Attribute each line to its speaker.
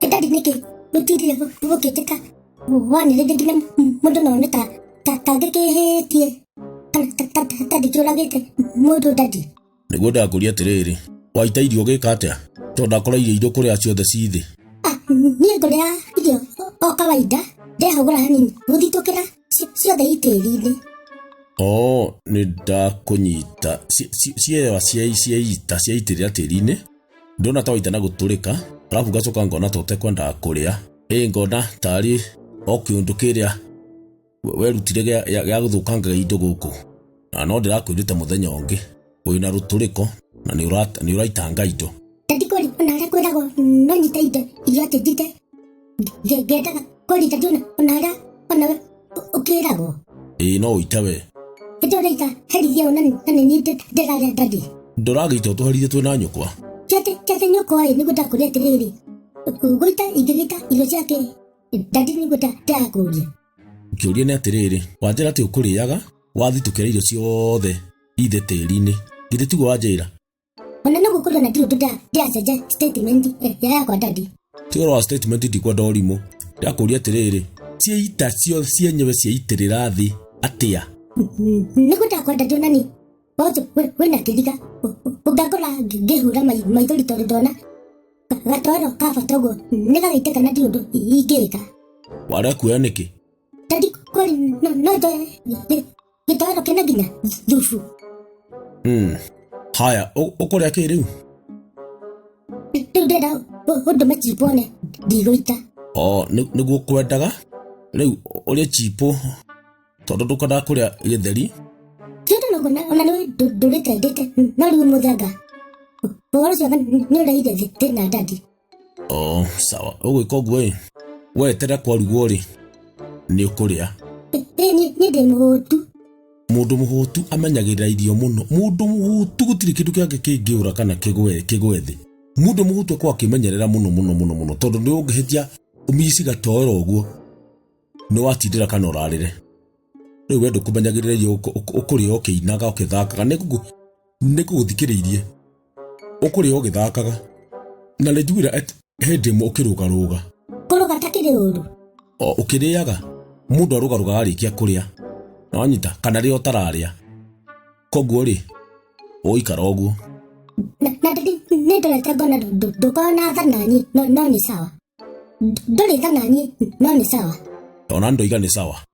Speaker 1: Daddy niki mutiri bukiteka wani ndigina mundu no ta geke tie Daddy kiolagite mundu daddy
Speaker 2: niguo ndakuria atiriri waita irio gika atia to ndakora irio kuria ciothe cithi
Speaker 1: nie nguria irio o kawaida ndehagura hanini guthitukira ciothe itiri-ini
Speaker 2: ni ndakunyita ciewa ciaita ciaitirira tiri-ini ndona ta waita na guturika arabu gacoka ngona tote kwenda kuria ngona tari o kiundu kiria werutire ya guthukanga indo guku na no ndirakwirite muthenya ungi wina ruturiko na ni uraitanga indo
Speaker 1: ndikori onara kwirago no nyita indo irio atindite gendaga kori tadiona onara ukirago
Speaker 2: no uitawe
Speaker 1: ndorita herithia onani nite ndirare dadi
Speaker 2: ndoragita tuharithie twina nyukwa
Speaker 1: Chate nyoko ai niguo ndakuria atiriri guita ingigita irio ciake dadi niguo ndakuria
Speaker 2: kiuria ni atiriri wanjira ati ukuriaga wathitukira irio ciothe ithe tiri-ini githĩ tiguo wanjira
Speaker 1: ona no gukorwo na ndio ndiacenja statement yakwa dadi
Speaker 2: tigoro wa statement ndikwenda ũrimũ ndakuria atiriri ciaita ciothe cienyewe ciaitirira thi atia
Speaker 1: niguo ndakwenda ndionani Ojo, wena kiriga ugakora ngihura maithori tondu ndona gatwaro kabatogo nigagaiteka na ndiundu ingirika
Speaker 2: warekuoya niki
Speaker 1: Dadi kwari no gitwaro kina nginya thufu
Speaker 2: haya ukuria ki riu
Speaker 1: ndenda undu machipone ndigwita
Speaker 2: niguo kwendaga riu uria chipo tondu ndukenda kuria githeri
Speaker 1: ona ni ndurite ndite no riu muthanga Orocio ni uraire thite na dadi
Speaker 2: sawa ugwika uguo weterera kwaruguo ri ni ukuria
Speaker 1: ni ndi muhutu
Speaker 2: mundu muhutu amenyagirira irio muno mundu muhutu gutiri kindu kiake kingiura kana kigwethi mundu muhutu kwa kimenyerera muno tondu ni ungihitia umisi gatoera uguo ni watindira kana urarire riu wendo kumenyagirira irio ukuria ukiinaga ukithakaga nikuguthikiriirie ukuria ugithakaga na lejuira hindi mu ukirugaruga
Speaker 1: kuruga takiri uru
Speaker 2: ukiriaga mundu arugaruga arikia kuria na wanyita kana ri utararia koguo ri uikara uguo
Speaker 1: na dadi ni ndorete ngona ndukona thanani no ni sawa ndori thanani no ni sawa
Speaker 2: ona ndoiga ni sawa